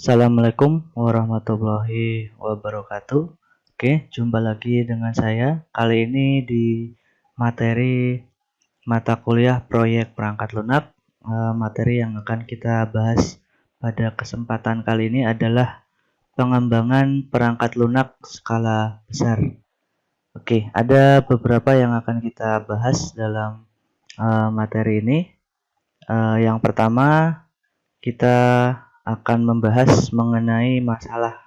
Assalamualaikum warahmatullahi wabarakatuh. Oke, jumpa lagi dengan saya. Kali ini di materi mata kuliah proyek perangkat lunak. Materi yang akan kita bahas pada kesempatan kali ini adalah pengembangan perangkat lunak skala besar. Oke, ada beberapa yang akan kita bahas dalam materi ini. Yang pertama, kita akan membahas mengenai masalah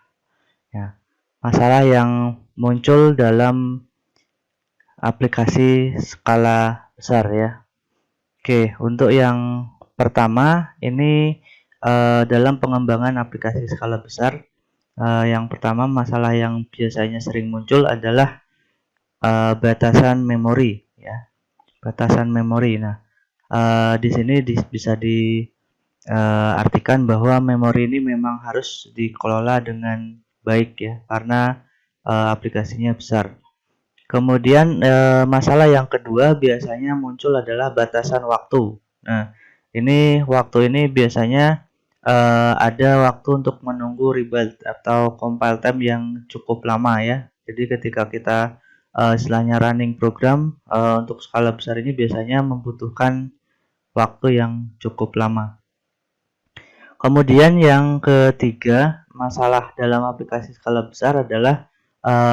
yang muncul dalam aplikasi skala besar ya. Oke, untuk yang pertama ini dalam pengembangan aplikasi skala besar, yang pertama masalah yang biasanya sering muncul adalah batasan memori ya. Batasan memori. Nah, di sini bisa artikan bahwa memori ini memang harus dikelola dengan baik ya, karena aplikasinya besar. Kemudian masalah yang kedua biasanya muncul adalah batasan waktu. Nah, waktu ini biasanya ada waktu untuk menunggu rebuild atau compile time yang cukup lama ya. Jadi ketika kita istilahnya running program untuk skala besar ini biasanya membutuhkan waktu yang cukup lama. Kemudian yang ketiga, masalah dalam aplikasi skala besar adalah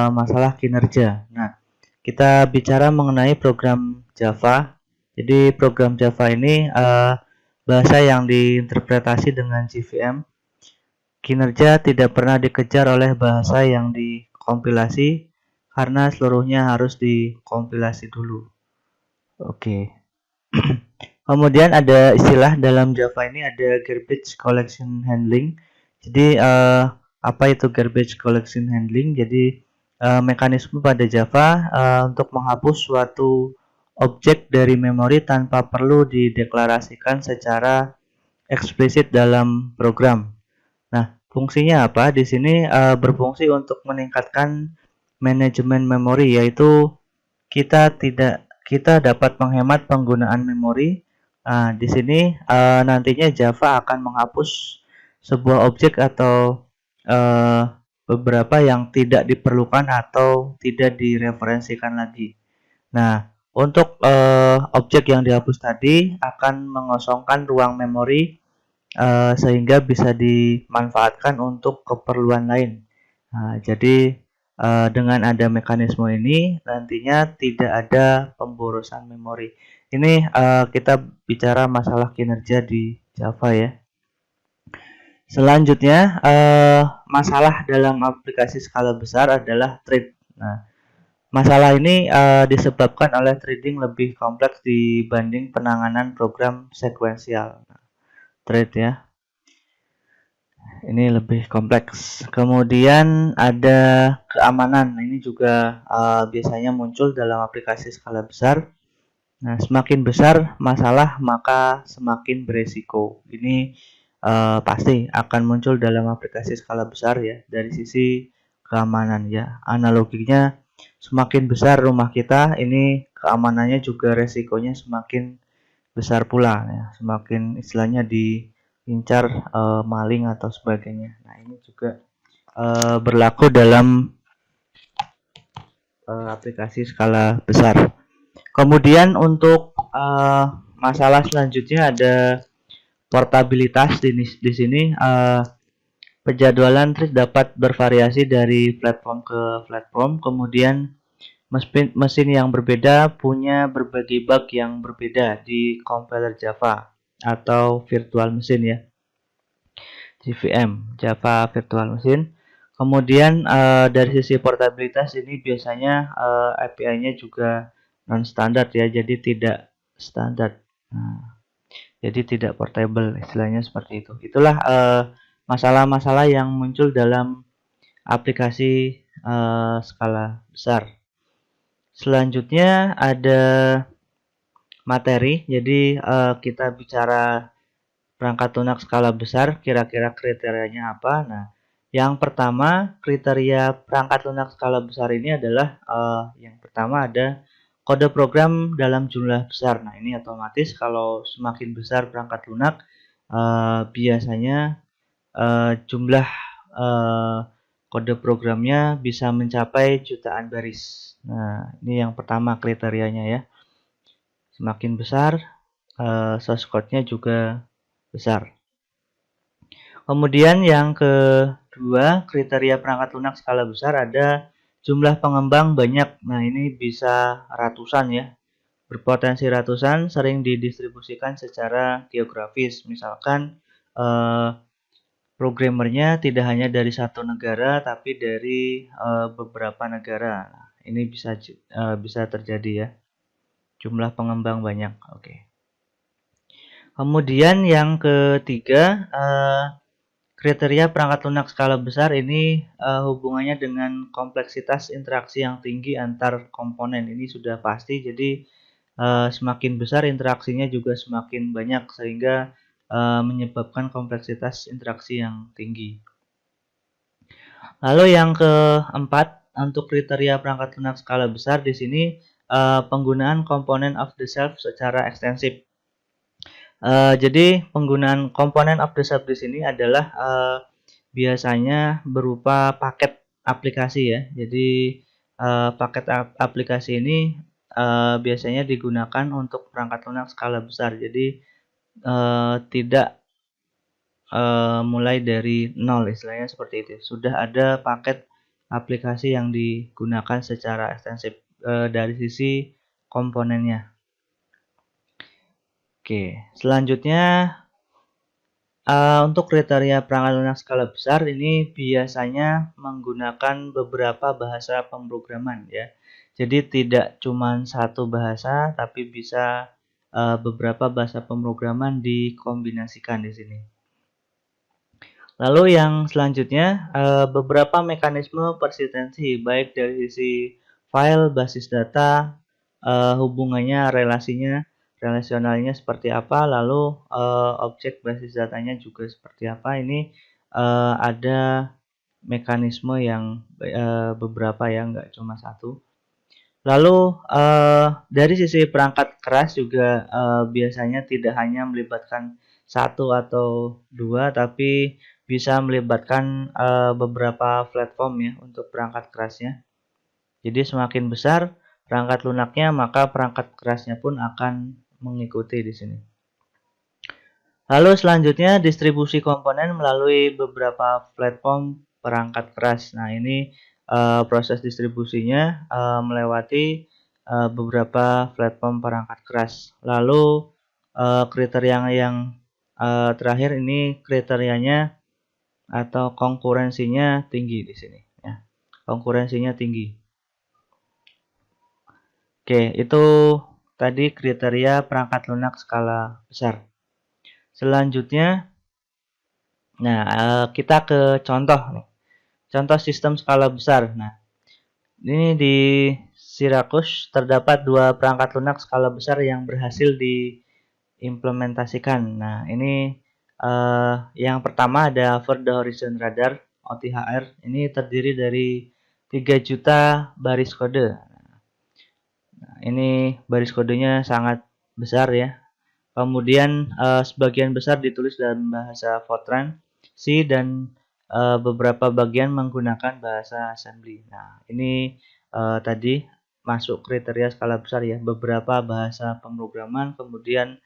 masalah kinerja. Nah, kita bicara mengenai program Java. Jadi program Java ini bahasa yang diinterpretasi dengan JVM. Kinerja tidak pernah dikejar oleh bahasa yang dikompilasi karena seluruhnya harus dikompilasi dulu. Oke. Kemudian ada istilah dalam Java ini ada garbage collection handling. Jadi apa itu garbage collection handling? Jadi mekanisme pada Java untuk menghapus suatu objek dari memori tanpa perlu dideklarasikan secara eksplisit dalam program. Nah, fungsinya apa? Di sini berfungsi untuk meningkatkan manajemen memori, yaitu kita dapat menghemat penggunaan memori. Nah, di sini nantinya Java akan menghapus sebuah objek atau beberapa yang tidak diperlukan atau tidak direferensikan lagi. Nah, untuk objek yang dihapus tadi akan mengosongkan ruang memori sehingga bisa dimanfaatkan untuk keperluan lain. Nah, jadi dengan ada mekanisme ini nantinya tidak ada pemborosan memori. Ini kita bicara masalah kinerja di Java ya. Selanjutnya masalah dalam aplikasi skala besar adalah thread. Nah, masalah ini disebabkan oleh threading lebih kompleks dibanding penanganan program sekuensial. Thread ya. Ini lebih kompleks. Kemudian ada keamanan. Ini juga biasanya muncul dalam aplikasi skala besar. Nah, semakin besar masalah maka semakin beresiko. Ini pasti akan muncul dalam aplikasi skala besar ya, dari sisi keamanan ya. Analoginya semakin besar rumah kita, ini keamanannya juga resikonya semakin besar pula ya. Semakin istilahnya diincar maling atau sebagainya. Nah, ini juga berlaku dalam aplikasi skala besar. Kemudian untuk masalah selanjutnya ada portabilitas di sini. Penjadwalan thread dapat bervariasi dari platform ke platform. Kemudian mesin yang berbeda punya berbagai bug yang berbeda di compiler Java atau virtual machine ya. JVM, Java Virtual Machine. Kemudian dari sisi portabilitas ini biasanya API-nya juga non standar ya, jadi tidak standar. Nah, jadi tidak portable, istilahnya seperti itu. Itulah masalah-masalah yang muncul dalam aplikasi skala besar. Selanjutnya ada materi. Jadi kita bicara perangkat lunak skala besar, kira-kira kriterianya apa? Nah, yang pertama kriteria perangkat lunak skala besar ini adalah yang pertama ada kode program dalam jumlah besar. Nah, ini otomatis kalau semakin besar perangkat lunak biasanya jumlah kode programnya bisa mencapai jutaan baris. Nah, ini yang pertama kriterianya ya. Semakin besar, source code-nya juga besar. Kemudian yang kedua, kriteria perangkat lunak skala besar ada jumlah pengembang banyak. Nah, ini bisa ratusan ya. Berpotensi ratusan, sering didistribusikan secara geografis. Misalkan programmernya tidak hanya dari satu negara, tapi dari beberapa negara. Nah, ini bisa terjadi ya. Jumlah pengembang banyak. Oke. Kemudian yang ketiga, kriteria perangkat lunak skala besar ini hubungannya dengan kompleksitas interaksi yang tinggi antar komponen. Ini sudah pasti, jadi semakin besar interaksinya juga semakin banyak, sehingga menyebabkan kompleksitas interaksi yang tinggi. Lalu yang keempat, untuk kriteria perangkat lunak skala besar di sini penggunaan komponen off the shelf secara ekstensif. Jadi penggunaan komponen off the shelf di sini adalah biasanya berupa paket aplikasi ya. Jadi paket aplikasi ini biasanya digunakan untuk perangkat lunak skala besar. Jadi tidak mulai dari nol, istilahnya seperti itu. Sudah ada paket aplikasi yang digunakan secara ekstensif dari sisi komponennya. Oke, selanjutnya untuk kriteria perangkat lunak skala besar ini biasanya menggunakan beberapa bahasa pemrograman ya. Jadi tidak cuma satu bahasa, tapi bisa beberapa bahasa pemrograman dikombinasikan di sini. Lalu yang selanjutnya beberapa mekanisme persistensi, baik dari sisi file, basis data, hubungannya, relasionalnya seperti apa, lalu objek basis datanya juga seperti apa. Ini ada mekanisme yang beberapa ya, nggak cuma satu. Lalu dari sisi perangkat keras juga biasanya tidak hanya melibatkan satu atau dua, tapi bisa melibatkan beberapa platform ya untuk perangkat kerasnya. Jadi semakin besar perangkat lunaknya, maka perangkat kerasnya pun akan mengikuti di sini. Lalu selanjutnya distribusi komponen melalui beberapa platform perangkat keras. Nah, ini proses distribusinya melewati beberapa platform perangkat keras. Lalu kriteria yang terakhir ini kriterianya atau konkurensinya tinggi di sini ya. Konkurensinya tinggi. Oke, itu tadi kriteria perangkat lunak skala besar. Selanjutnya, nah kita ke contoh nih. Contoh sistem skala besar. Nah, ini di Syracuse terdapat dua perangkat lunak skala besar yang berhasil diimplementasikan. Nah, ini yang pertama ada Over the Horizon Radar (OTHR). Ini terdiri dari 3 juta baris kode. Nah, ini baris kodenya sangat besar ya. Kemudian sebagian besar ditulis dalam bahasa Fortran, C, dan beberapa bagian menggunakan bahasa assembly. Nah, ini tadi masuk kriteria skala besar ya. Beberapa bahasa pemrograman, kemudian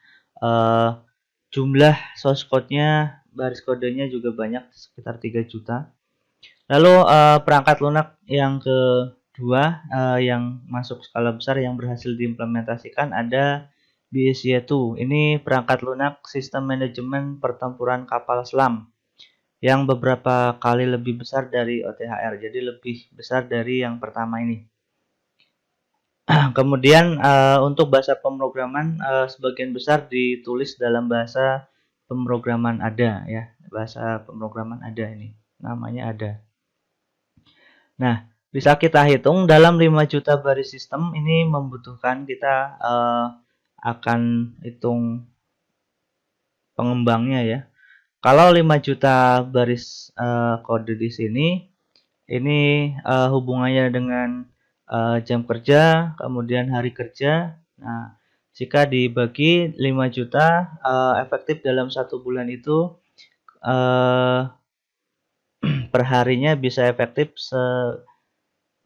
jumlah source code-nya, baris kodenya juga banyak, sekitar 3 juta. Lalu perangkat lunak yang kedua yang masuk skala besar yang berhasil diimplementasikan ada BSY-2. Ini perangkat lunak sistem manajemen pertempuran kapal selam yang beberapa kali lebih besar dari OTHR. Jadi lebih besar dari yang pertama ini. Kemudian untuk bahasa pemrograman sebagian besar ditulis dalam bahasa pemrograman ADA ya. Bahasa pemrograman ADA ini namanya ADA. Nah, bisa kita hitung dalam 5 juta baris sistem ini membutuhkan kita akan hitung pengembangnya ya. Kalau 5 juta baris kode di sini, ini hubungannya dengan jam kerja, kemudian hari kerja. Nah, jika dibagi 5 juta efektif dalam 1 bulan itu per harinya bisa efektif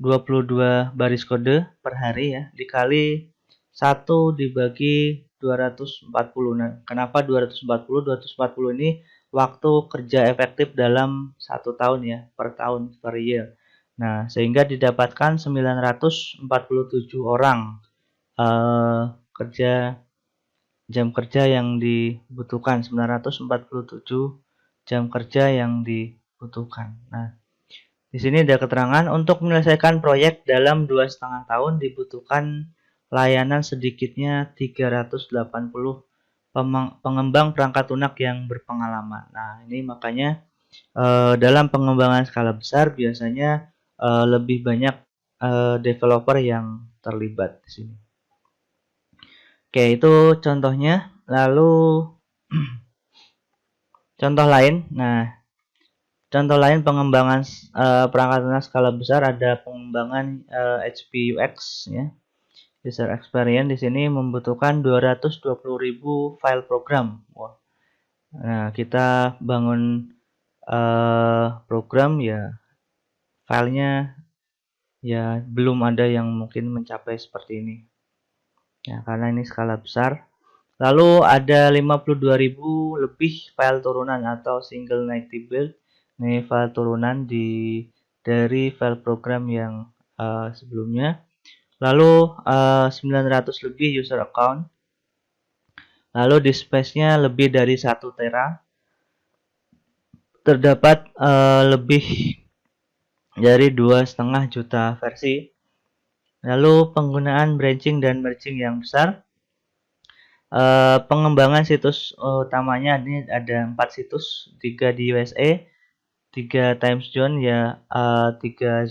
22 baris kode per hari ya, dikali 1 dibagi 240. Nah, kenapa 240? 240 ini waktu kerja efektif dalam 1 tahun ya, per tahun, per year. Nah, sehingga didapatkan 947 orang jam kerja yang dibutuhkan, 947 jam kerja yang dibutuhkan. Nah, di sini ada keterangan untuk menyelesaikan proyek dalam 2,5 tahun dibutuhkan layanan sedikitnya 380 pengembang perangkat lunak yang berpengalaman. Nah, ini makanya dalam pengembangan skala besar biasanya lebih banyak developer yang terlibat di sini. Oke, itu contohnya. Lalu contoh lain. Nah, contoh lain pengembangan perangkat lunak skala besar ada pengembangan HP UX ya. User experience di sini membutuhkan 220.000 file program. Wah. Nah, kita bangun program ya, filenya ya belum ada yang mungkin mencapai seperti ini. Ya, karena ini skala besar. Lalu ada 52.000 lebih file turunan atau single native build. Ini file turunan dari file program yang sebelumnya. Lalu 900 lebih user account. Lalu disk space-nya lebih dari 1 tera. Terdapat lebih dari 2,5 juta versi. Lalu penggunaan branching dan merging yang besar. Pengembangan situs utamanya ini ada 4 situs, 3 di USA, 3 time zone ya, 3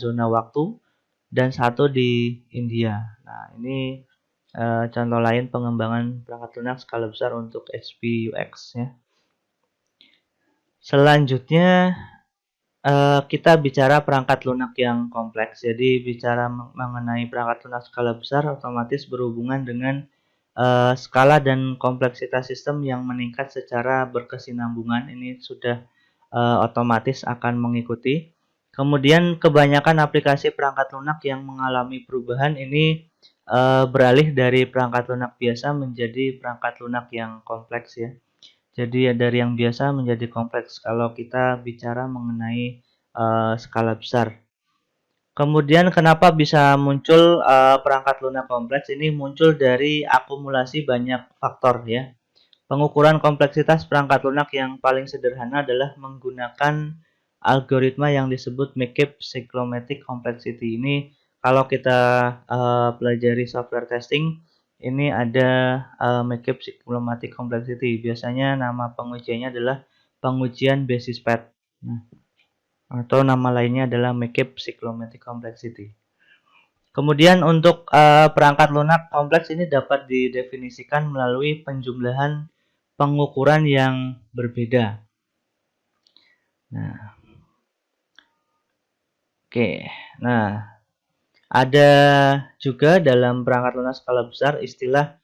zona waktu, dan 1 di India. Nah, ini contoh lain pengembangan perangkat lunak skala besar untuk HP UX ya. Selanjutnya kita bicara perangkat lunak yang kompleks. Jadi bicara mengenai perangkat lunak skala besar otomatis berhubungan dengan skala dan kompleksitas sistem yang meningkat secara berkesinambungan. Ini sudah otomatis akan mengikuti. Kemudian kebanyakan aplikasi perangkat lunak yang mengalami perubahan ini beralih dari perangkat lunak biasa menjadi perangkat lunak yang kompleks ya. Jadi dari yang biasa menjadi kompleks kalau kita bicara mengenai skala besar. Kemudian kenapa bisa muncul perangkat lunak kompleks? Ini muncul dari akumulasi banyak faktor ya. Pengukuran kompleksitas perangkat lunak yang paling sederhana adalah menggunakan algoritma yang disebut McCabe Cyclomatic Complexity. Ini kalau kita pelajari software testing, ini ada McCabe Cyclomatic Complexity. Biasanya nama pengujiannya adalah pengujian basis path. Atau nama lainnya adalah McCabe Cyclomatic Complexity. Kemudian untuk perangkat lunak kompleks ini dapat didefinisikan melalui penjumlahan pengukuran yang berbeda. Nah, oke. Nah, ada juga dalam perangkat lunak skala besar istilah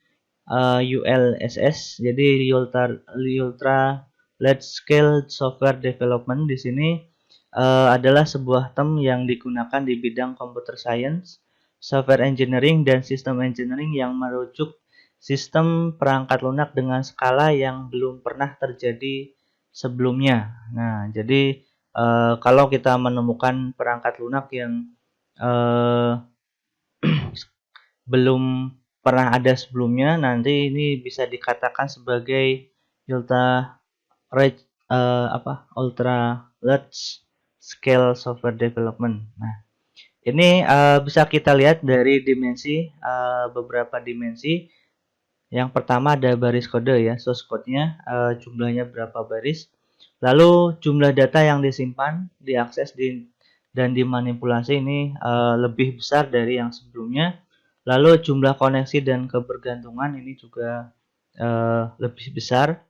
ULSS. Jadi Ultra Large Scale Software Development di sini adalah sebuah term yang digunakan di bidang computer science, software engineering, dan sistem engineering yang merujuk sistem perangkat lunak dengan skala yang belum pernah terjadi sebelumnya. Nah, jadi kalau kita menemukan perangkat lunak yang belum pernah ada sebelumnya, nanti ini bisa dikatakan sebagai ultra large scale software development. Nah, ini bisa kita lihat dari dimensi, beberapa dimensi. Yang pertama ada baris kode ya, source code-nya jumlahnya berapa baris. Lalu jumlah data yang disimpan, diakses dan dimanipulasi ini lebih besar dari yang sebelumnya. Lalu jumlah koneksi dan kebergantungan ini juga lebih besar.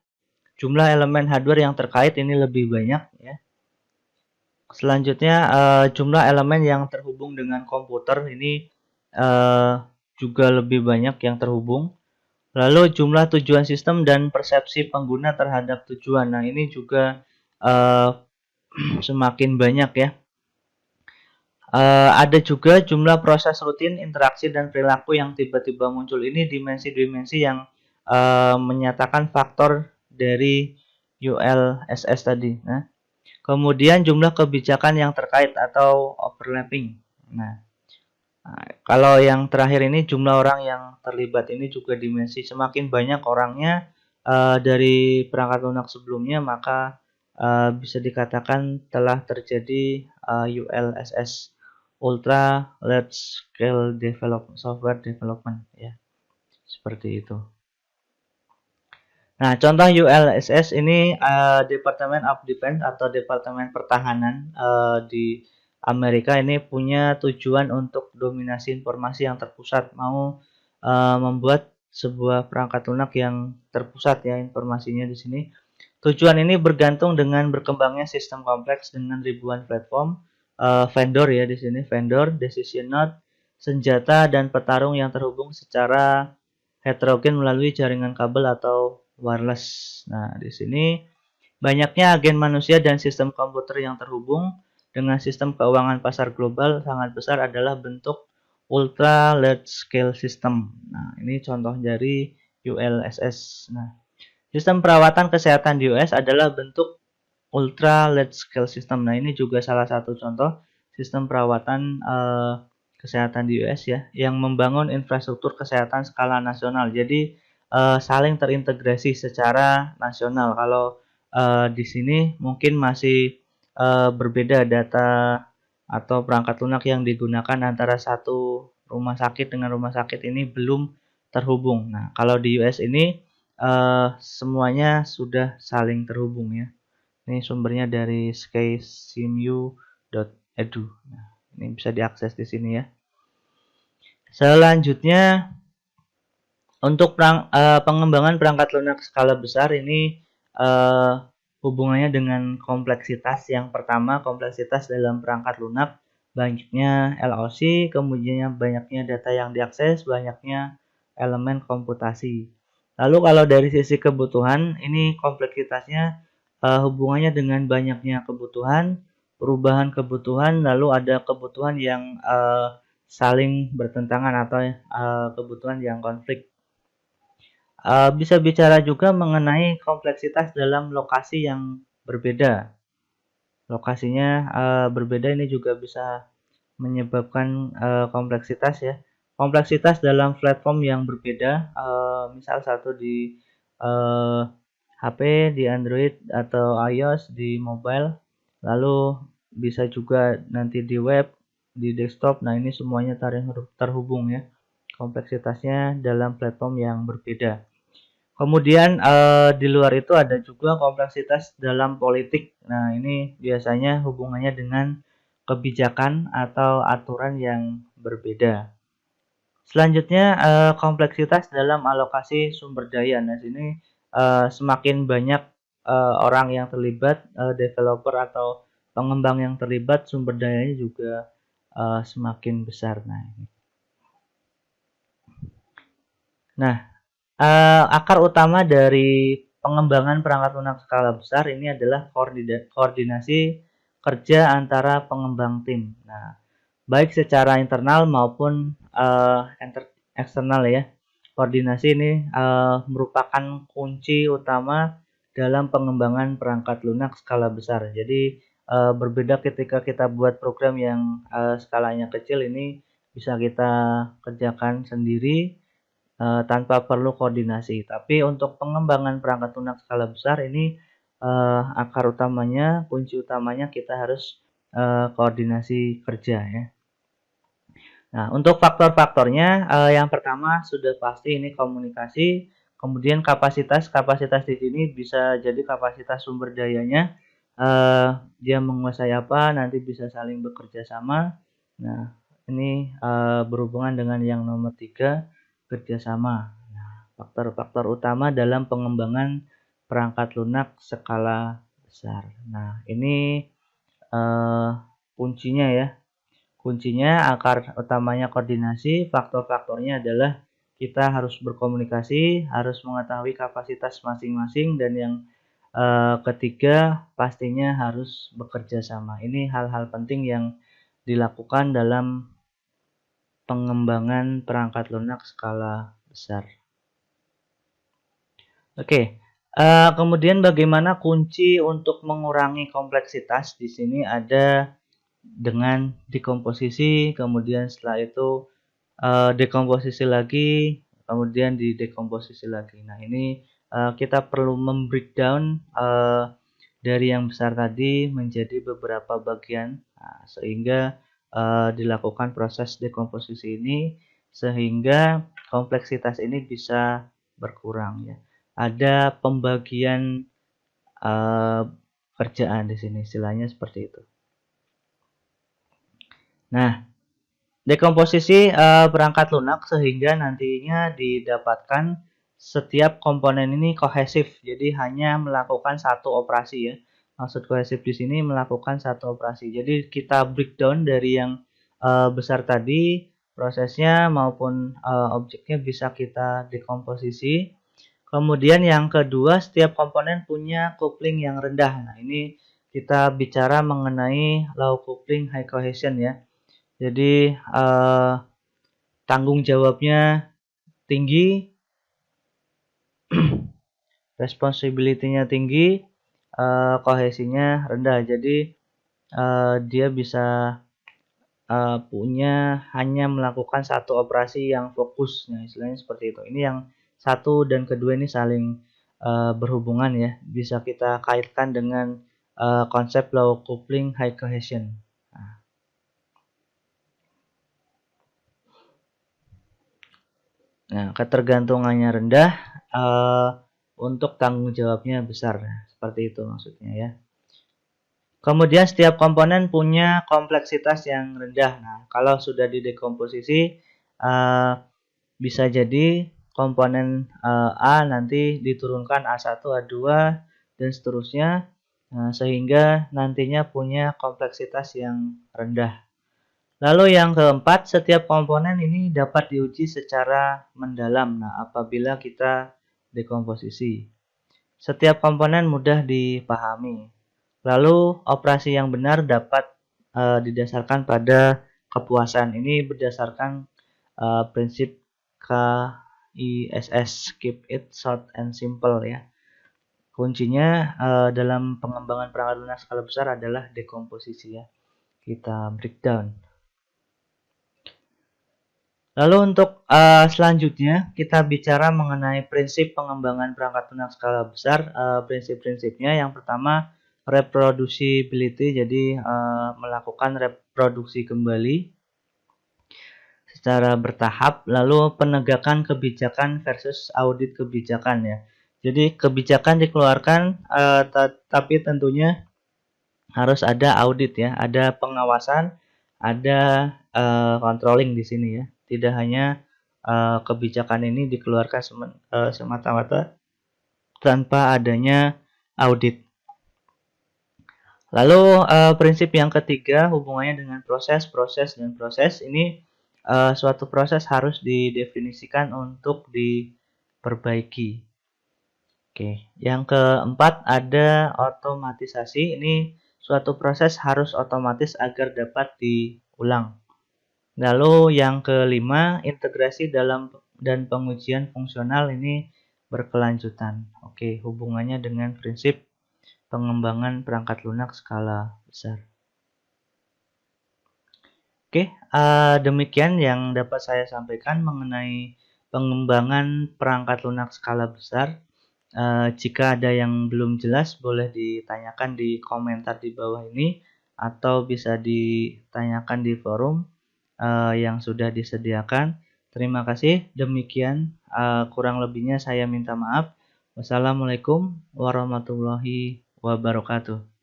Jumlah elemen hardware yang terkait ini lebih banyak ya. Selanjutnya jumlah elemen yang terhubung dengan komputer ini juga lebih banyak yang terhubung. Lalu jumlah tujuan sistem dan persepsi pengguna terhadap tujuan. Nah, ini juga semakin banyak ya. Ada juga jumlah proses rutin, interaksi, dan perilaku yang tiba-tiba muncul. Ini dimensi-dimensi yang menyatakan faktor dari ULSS tadi. Nah, kemudian jumlah kebijakan yang terkait atau overlapping. Nah, kalau yang terakhir ini jumlah orang yang terlibat, ini juga dimensi. Semakin banyak orangnya dari perangkat lunak sebelumnya, maka bisa dikatakan telah terjadi ULSS, Ultra Large Scale Software Development ya, seperti itu. Nah, contoh ULSS ini Department of Defense atau Departemen Pertahanan di Amerika ini punya tujuan untuk dominasi informasi yang terpusat, mau membuat sebuah perangkat lunak yang terpusat ya informasinya di sini. Tujuan ini bergantung dengan berkembangnya sistem kompleks dengan ribuan platform vendor ya di sini, vendor, decision node, senjata dan petarung yang terhubung secara heterogen melalui jaringan kabel atau wireless. Nah, di sini banyaknya agen manusia dan sistem komputer yang terhubung dengan sistem keuangan pasar global sangat besar adalah bentuk ultra large scale system. Nah, ini contoh dari ULSS. Nah, sistem perawatan kesehatan di US adalah bentuk ultra large scale system. Nah, ini juga salah satu contoh sistem perawatan kesehatan di US ya, yang membangun infrastruktur kesehatan skala nasional. Jadi saling terintegrasi secara nasional. Kalau di sini mungkin masih berbeda data atau perangkat lunak yang digunakan antara satu rumah sakit dengan rumah sakit ini belum terhubung. Nah, kalau di US ini semuanya sudah saling terhubung ya. Ini sumbernya dari skysimu.edu. Nah, ini bisa diakses di sini ya. Selanjutnya untuk pengembangan perangkat lunak skala besar ini hubungannya dengan kompleksitas. Yang pertama, kompleksitas dalam perangkat lunak, banyaknya LOC, kemudian banyaknya data yang diakses, banyaknya elemen komputasi. Lalu kalau dari sisi kebutuhan, ini kompleksitasnya hubungannya dengan banyaknya kebutuhan, perubahan kebutuhan, lalu ada kebutuhan yang saling bertentangan atau kebutuhan yang konflik. Bisa bicara juga mengenai kompleksitas dalam lokasi yang berbeda. Lokasinya berbeda ini juga bisa menyebabkan kompleksitas ya. Kompleksitas dalam platform yang berbeda, misal satu di HP, di Android atau iOS, di mobile, lalu bisa juga nanti di web, di desktop. Nah, ini semuanya terhubung ya. Kompleksitasnya dalam platform yang berbeda. Kemudian di luar itu ada juga kompleksitas dalam politik. Nah, ini biasanya hubungannya dengan kebijakan atau aturan yang berbeda. Selanjutnya kompleksitas dalam alokasi sumber daya. Nah, sini semakin banyak orang yang terlibat, developer atau pengembang yang terlibat, sumber dayanya juga semakin besar. Nah, akar utama dari pengembangan perangkat lunak skala besar ini adalah koordinasi kerja antara pengembang tim. Nah, baik secara internal maupun eksternal ya. Koordinasi ini merupakan kunci utama dalam pengembangan perangkat lunak skala besar. Jadi berbeda ketika kita buat program yang skalanya kecil, ini bisa kita kerjakan sendiri tanpa perlu koordinasi. Tapi untuk pengembangan perangkat lunak skala besar ini akar utamanya, kunci utamanya kita harus koordinasi kerja ya. Nah, untuk faktor-faktornya yang pertama sudah pasti ini komunikasi, kemudian kapasitas. Kapasitas di sini bisa jadi kapasitas sumber dayanya, dia menguasai apa, nanti bisa saling bekerja sama. Nah, ini berhubungan dengan yang nomor 3, kerjasama. Nah, faktor-faktor utama dalam pengembangan perangkat lunak skala besar. Nah, ini kuncinya ya. Kuncinya akar utamanya koordinasi, faktor-faktornya adalah kita harus berkomunikasi, harus mengetahui kapasitas masing-masing, dan yang Ketiga, pastinya harus bekerja sama. Ini hal-hal penting yang dilakukan dalam pengembangan perangkat lunak skala besar. Oke, kemudian bagaimana kunci untuk mengurangi kompleksitas? Di sini ada dengan dekomposisi, kemudian setelah itu dekomposisi lagi, kemudian didekomposisi lagi. Nah, ini kita perlu membreakdown dari yang besar tadi menjadi beberapa bagian, sehingga dilakukan proses dekomposisi ini sehingga kompleksitas ini bisa berkurang ya. Ada pembagian kerjaan di sini, istilahnya seperti itu. Nah, dekomposisi perangkat lunak sehingga nantinya didapatkan setiap komponen ini kohesif, jadi hanya melakukan satu operasi ya. Maksud kohesif di sini melakukan satu operasi. Jadi kita breakdown dari yang besar tadi, prosesnya maupun objeknya bisa kita dekomposisi. Kemudian yang kedua, setiap komponen punya coupling yang rendah. Nah, ini kita bicara mengenai low coupling high cohesion ya. Jadi tanggung jawabnya tinggi, responsibility-nya tinggi, kohesinya rendah. Jadi dia bisa punya hanya melakukan satu operasi yang fokus. Nah, istilahnya seperti itu. Ini yang satu dan kedua ini saling berhubungan ya. Bisa kita kaitkan dengan konsep low coupling high cohesion. Nah, ketergantungannya rendah, untuk tanggung jawabnya besar. Nah, seperti itu maksudnya ya. Kemudian setiap komponen punya kompleksitas yang rendah. Nah, kalau sudah didekomposisi, bisa jadi komponen A nanti diturunkan A1, A2, dan seterusnya, sehingga nantinya punya kompleksitas yang rendah. Lalu yang keempat, setiap komponen ini dapat diuji secara mendalam. Nah, apabila kita dekomposisi, setiap komponen mudah dipahami. Lalu operasi yang benar dapat didasarkan pada kepuasan. Ini berdasarkan prinsip KISS, keep it short and simple ya. Kuncinya dalam pengembangan perangkat lunak skala besar adalah dekomposisi ya. Kita breakdown. Lalu untuk selanjutnya kita bicara mengenai prinsip pengembangan perangkat lunak skala besar. Prinsip-prinsipnya yang pertama reproducibility, jadi melakukan reproduksi kembali secara bertahap. Lalu penegakan kebijakan versus audit kebijakan ya. Jadi kebijakan dikeluarkan tapi tentunya harus ada audit ya, ada pengawasan, ada controlling di sini ya. Tidak hanya kebijakan ini dikeluarkan semata-mata tanpa adanya audit. Lalu prinsip yang ketiga hubungannya dengan proses. Ini suatu proses harus didefinisikan untuk diperbaiki. Oke, yang keempat ada otomatisasi. Ini suatu proses harus otomatis agar dapat diulang. Lalu yang kelima, integrasi dalam dan pengujian fungsional ini berkelanjutan. Oke, hubungannya dengan prinsip pengembangan perangkat lunak skala besar. Oke, demikian yang dapat saya sampaikan mengenai pengembangan perangkat lunak skala besar. Jika ada yang belum jelas, boleh ditanyakan di komentar di bawah ini atau bisa ditanyakan di forum yang sudah disediakan. Terima kasih. Demikian kurang lebihnya saya minta maaf. Wassalamualaikum warahmatullahi wabarakatuh.